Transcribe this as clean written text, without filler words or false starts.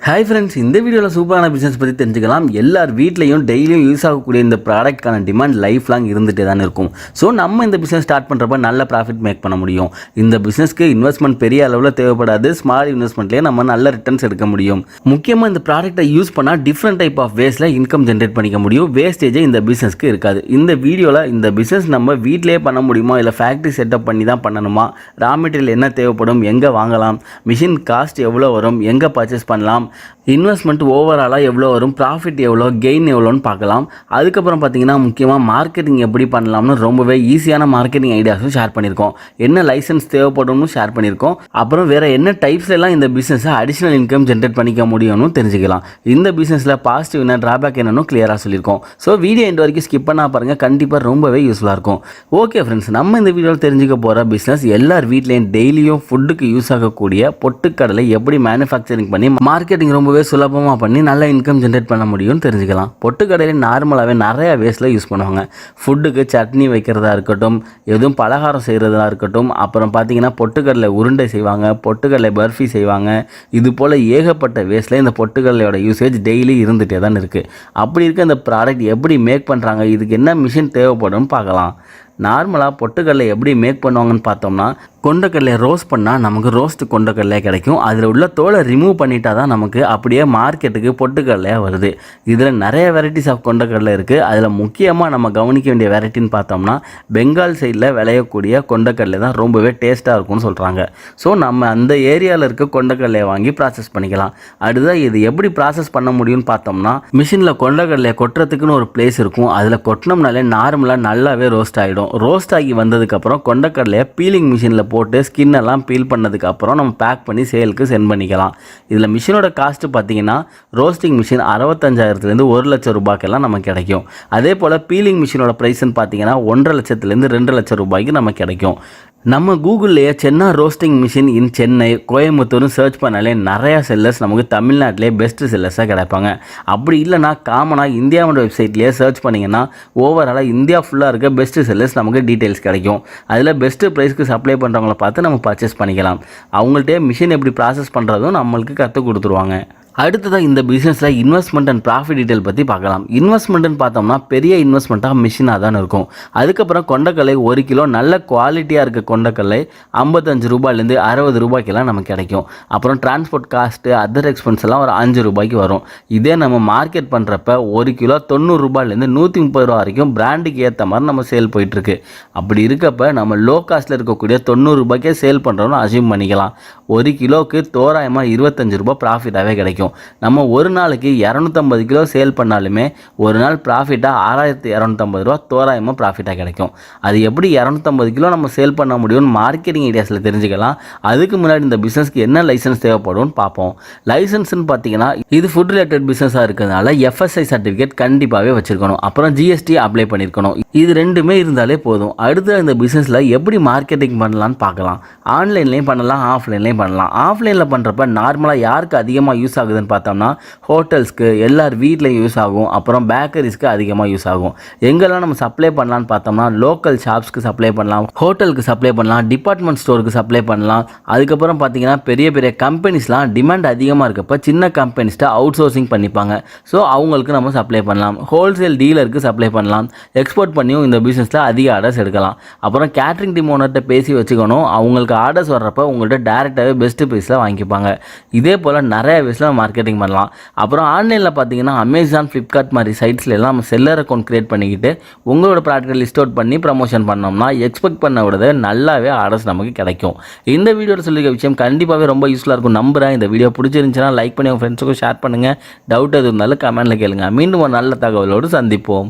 Hi friends, இந்த வீடியோவில் சூப்பரான பிஸ்னஸ் பற்றி தெரிஞ்சுக்கலாம். எல்லார் வீட்லையும் டெய்லியும் யூஸ் ஆகக்கூடிய இந்த ப்ராடக்ட்கான டிமாண்ட் லைஃப் லாங் இருந்துகிட்டே தான் இருக்கும். ஸோ நம்ம இந்த பிஸ்னஸ் ஸ்டார்ட் பண்ணுறப்ப நல்ல ப்ராஃபிட் மேக் பண்ண முடியும். இந்த பிஸ்னஸ்க்கு இன்வெஸ்ட்மெண்ட் பெரிய அளவில் தேவைப்படாது. ஸ்மால் இன்வெஸ்ட்மெண்ட்லேயே நம்ம நல்ல ரிட்டர்ன்ஸ் எடுக்க முடியும். முக்கியமாக இந்த ப்ராடக்ட்டை யூஸ் பண்ணால் டிஃப்ரெண்ட் டைப் ஆஃப் வேஸில் இன்கம் ஜென்ரேட் பண்ணிக்க முடியும். வேஸ்டேஜே இந்த பிஸ்னஸ்க்கு இருக்காது. இந்த வீடியோவில் இந்த பிஸ்னஸ் நம்ம வீட்டிலே பண்ண முடியுமா, இல்லை ஃபேக்ட்ரி செட்டப் பண்ணி தான் பண்ணணுமா, ரா மெட்டீரியல் என்ன தேவைப்படும், எங்கே வாங்கலாம், மிஷின் காஸ்ட் எவ்வளோ வரும், எங்கே பர்ச்சேஸ் பண்ணலாம், இன்வெஸ்ட்மெண்ட் ஓவராலாக எவ்வளோ வரும், ப்ராஃபிட் எவ்வளோ, கெயின் எவ்வளோன்னு பார்க்கலாம். அதுக்கப்புறம் பார்த்தீங்கன்னா முக்கியமாக மார்க்கெட்டிங் எப்படி பண்ணலாம்னு ரொம்பவே ஈஸியான மார்க்கெட்டிங் ஐடியாஸும் ஷேர் பண்ணியிருக்கோம். என்ன லைசன்ஸ் தேவைப்படும்னு ஷேர் பண்ணியிருக்கோம். அப்புறம் வேறு என்ன டைப்ஸ் எல்லாம் இந்த பிஸ்னஸை அடிஷ்னல் இன்கம் ஜென்ரேட் பண்ணிக்க முடியும்னு தெரிஞ்சுக்கலாம். இந்த பிஸ்னஸில் பாசிட்டிவ் என்ன, ட்ராபேக் என்னன்னு கிளியராக சொல்லியிருக்கோம். ஸோ வீடியோ எண்ட் வரைக்கும் ஸ்கிப் பண்ணால் பாருங்கள், கண்டிப்பாக ரொம்பவே யூஸ்ஃபுல்லாக இருக்கும். ஓகே ஃப்ரெண்ட்ஸ், நம்ம இந்த வீடியோவில் தெரிஞ்சுக்க போகிற பிஸ்னஸ் எல்லார் வீட்லேயும் டெய்லியும் ஃபுட்டுக்கு யூஸ் ஆகக்கூடிய பொட்டுக்கடலை எப்படி மேனுஃபேக்சரிங் பண்ணி மார்க்கெட்டிங் ரொம்பவே சுலபமாக பண்ணி நல்ல இன்கம் ஜென்ரேட் பண்ண முடியும்னு தெரிஞ்சுக்கலாம். பொட்டுக்கடலையில் நார்மலாகவே நிறைய வேஸில் யூஸ் பண்ணுவாங்க. ஃபுட்டுக்கு சட்னி வைக்கிறதா இருக்கட்டும், எதுவும் பலகாரம் செய்கிறதா இருக்கட்டும், அப்புறம் பார்த்தீங்கன்னா பொட்டுக்கடலை உருண்டை செய்வாங்க, பொட்டுக்கடலை பர்ஃபி செய்வாங்க. இது போல் ஏகப்பட்ட வேஸில் இந்த பொட்டுக்கடலையோட யூசேஜ் டெய்லி இருந்துகிட்டே தான் இருக்குது. அப்படி இருக்க இந்த ப்ராடக்ட் எப்படி மேக் பண்ணுறாங்க, இதுக்கு என்ன மிஷின் தேவைப்படும் பார்க்கலாம். நார்மலாக பொட்டுக்கடலை எப்படி மேக் பண்ணுவாங்கன்னு பார்த்தோம்னா, கொண்டக்கடலை ரோஸ்ட் பண்ணால் நமக்கு ரோஸ்ட் கொண்டக்கடலை கிடைக்கும். அதில் உள்ள தோலை ரிமூவ் பண்ணிட்டா தான் நமக்கு அப்படியே மார்க்கெட்டுக்கு பொட்டுக்கடலையாக வருது. இதில் நிறைய வெரைட்டிஸ் ஆஃப் கொண்டக்கடலை இருக்குது. அதில் முக்கியமாக நம்ம கவனிக்க வேண்டிய வெரைட்டின்னு பார்த்தோம்னா, பெங்கால் சைடில் விளையக்கூடிய கொண்டக்கடலை தான் ரொம்பவே டேஸ்ட்டாக இருக்கும்னு சொல்கிறாங்க. ஸோ நம்ம அந்த ஏரியாவில் இருக்க கொண்டக்கடலையை வாங்கி ப்ராசஸ் பண்ணிக்கலாம். அடுத்ததாக இது எப்படி ப்ராசஸ் பண்ண முடியும்னு பார்த்தோம்னா, மிஷினில் கொண்டக்கடலையை கொட்டுறதுக்குன்னு ஒரு பிளேஸ் இருக்கும். அதில் கொட்டினோம்னாலே நார்மலாக நல்லாவே ரோஸ்ட் ஆகிடும். ரோஸ்ட் ஆகி வந்ததுக்கப்புறம் கொண்டக்கடலையை பீலிங் மிஷினில் போட்டு ஸ்கின்னெல்லாம் பீல் பண்ணதுக்கப்புறம் நம்ம பேக் பண்ணி சேலுக்கு சென்ட் பண்ணிக்கலாம். இதில் மிஷினோட காஸ்ட்டு பார்த்தீங்கன்னா, ரோஸ்டிங் மிஷின் 65,000 1 லட்சம் ரூபாய்க்கெல்லாம் நமக்கு கிடைக்கும். அதே போல் பீலிங் மிஷினோட ப்ரைஸ்ன்னு பார்த்தீங்கன்னா 1.5 லட்சத்துலேருந்து 2 லட்சம் ரூபாய்க்கு நமக்கு கிடைக்கும். நம்ம கூகுள்லேயே chana roasting machine in Chennai, கோயம்புத்தூர்னு சர்ச் பண்ணாலே நிறையா செல்லர்ஸ் நமக்கு தமிழ்நாட்டிலே பெஸ்ட்டு செல்லர்ஸாக கிடைப்பாங்க. அப்படி இல்லைனா காமனாக இந்தியாவோட வெப்சைட்லேயே சர்ச் பண்ணிங்கன்னா ஓவராலாக இந்தியா ஃபுல்லாக இருக்க பெஸ்ட்டு செல்லர்ஸ் நமக்கு டீட்டெயில்ஸ் கிடைக்கும். அதில் பெஸ்ட்டு ப்ரைஸ்க்கு சப்ளை பண்ணுறவங்கள பார்த்து நம்ம பர்ச்சேஸ் பண்ணிக்கலாம். அவங்கள்ட்டே மிஷின் எப்படி ப்ராசஸ் பண்ணுறதும் நம்மளுக்கு கற்றுக் கொடுத்துருவாங்க. அடுத்ததாக இந்த பிஸ்னஸில் இன்வெஸ்ட்மெண்ட் அண்ட் ப்ராஃபிட் டீட்டெயில் பற்றி பார்க்கலாம். இன்வெஸ்ட்மெண்ட்டுன்னு பார்த்தோம்னா பெரிய இன்வெஸ்ட்மெண்ட்டாக மிஷினாக தான் இருக்கும். அதுக்கப்புறம் கொண்டக்கடலை 1 கிலோ நல்ல குவாலிட்டியாக இருக்க கொண்டக்கடலை 55 ரூபாயிலேருந்து 60 ரூபாய்க்கெல்லாம் நமக்கு கிடைக்கும். அப்புறம் டிரான்ஸ்போர்ட் காஸ்ட்டு, அதர் எக்ஸ்பென்ஸ் எல்லாம் ஒரு 5 ரூபாய்க்கு வரும். இதே நம்ம மார்க்கெட் பண்ணுறப்ப 1 கிலோ 90 ரூபாயிலேருந்து 130 ரூபா வரைக்கும் பிராண்டுக்கு ஏற்ற மாதிரி நம்ம சேல் போயிட்டுருக்கு. அப்படி இருக்கப்போ நம்ம லோ காஸ்ட்டில் இருக்கக்கூடிய 90 ரூபாய்க்கே சேல் பண்ணுறோன்னு அசியூம் பண்ணிக்கலாம். 1 கிலோவுக்கு தோராயமாக 25 ரூபா ப்ராஃபிட்டாகவே கிடைக்கும். நம்ம ஒரு நாளைக்கு 250 கிலோ சேல் பண்ணாலுமே ஒரு நாள் ப்ராஃபிட்டாக 6,250 ரூபா தோராயமாக ப்ராஃபிட்டாக கிடைக்கும். அது எப்படி 250 கிலோ நம்ம சேல் பண்ண முடியும்னு மார்க்கெட்டிங் ஐடியாஸில் தெரிஞ்சுக்கலாம். அதுக்கு முன்னாடி இந்த பிஸ்னஸ்க்கு என்ன லைசன்ஸ் தேவைப்படும்னு பார்ப்போம். லைசன்ஸ்னு பார்த்தீங்கன்னா, இது ஃபுட் ரிலேட்டட் பிஸ்னஸாக இருக்கிறதுனால FSI சர்டிஃபிகேட் கண்டிப்பாகவே வச்சுருக்கணும். அப்புறம் GST அப்ளை பண்ணியிருக்கணும். இது ரெண்டுமே இருந்தாலே போதும். அடுத்து இந்த பிஸ்னஸில் எப்படி மார்க்கெட்டிங் பண்ணலான்னு பார்க்கலாம். ஆன்லைன்லேயும் பண்ணலாம், ஆஃப்லைன்லேயும் பண்ணலாம். ஆஃப்லைனில் பண்ணுறப்ப நார்மலாக யாருக்கு அதிகமாக யூஸ் ஆகுது பார்த்தோம்னா, ஹோட்டல்ஸ்க்கு, எல்லார் வீட்லையும் யூஸ் ஆகும். அப்புறம் பேக்கரிஸ்க்கு அதிகமாக யூஸ் ஆகும். எங்கெல்லாம் நம்ம சப்ளை பண்ணலான்னு பார்த்தோம்னா, லோக்கல் ஷாப்ஸ்க்கு சப்ளை பண்ணலாம், ஹோட்டலுக்கு சப்ளை பண்ணலாம், டிபார்ட்மெண்ட் ஸ்டோருக்கு சப்ளை பண்ணலாம். அதுக்கப்புறம் பார்த்தீங்கன்னா பெரிய பெரிய கம்பெனிஸ்லாம் டிமாண்ட் அதிகமாக இருக்கப்போ சின்ன கம்பெனிஸ்ட்டை அவுட் சோர்சிங் பண்ணிப்பாங்க. ஸோ அவங்களுக்கு நம்ம சப்ளை பண்ணலாம். ஹோல்சேல் டீலருக்கு சப்ளை பண்ணலாம். எக்ஸ்போர்ட் பண்ணியும் இந்த பிஸ்னஸில் அதிக ஆர்டர்ஸ் எடுக்கலாம். அப்புறம் கேட்ரிங் டீம் ஓனர்கிட்ட பேசி வச்சுக்கணும். அவங்களுக்கு ஆர்டர்ஸ் வர்றப்போ உங்கள்கிட்ட டேரெக்டாகவே பெஸ்ட்டு ப்ரைஸில் வாங்கிப்பாங்க. இதே போல் நிறைய விஷயம் மார்க்கெட்டிங் பண்ணலாம். அப்புறம் ஆன்லைனில் பார்த்தீங்கன்னா அமேசான், ஃப்ளிப்கார்ட் மாதிரி சைட்ஸ்ல எல்லாம் நம்ம செல்லர் அக்கௌண்ட் கிரியேட் பண்ணிக்கிட்டு உங்களோட ப்ராடக்ட்டை லிஸ்ட் அவுட் பண்ணி ப்ரமோஷன் பண்ணோம்னா எக்ஸ்பெக்ட் பண்ண விட நல்லாவே ஆர்டர்ஸ் நமக்கு கிடைக்கும். இந்த வீடியோவில் சொல்லியிருக்க விஷயம் கண்டிப்பாகவே ரொம்ப யூஸ்ஃபுல்லாக இருக்கும் நம்புகிறேன். இந்த வீடியோ பிடிச்சிருந்துச்சுன்னா லைக் பண்ணி உங்கள் ஃப்ரெண்ட்ஸுக்கும் ஷேர் பண்ணுங்கள். டவுட் எது இருந்தாலும் கமெண்ட்டில் கேளுங்க. மீண்டும் ஒரு நல்ல தகவலோடு சந்திப்போம்.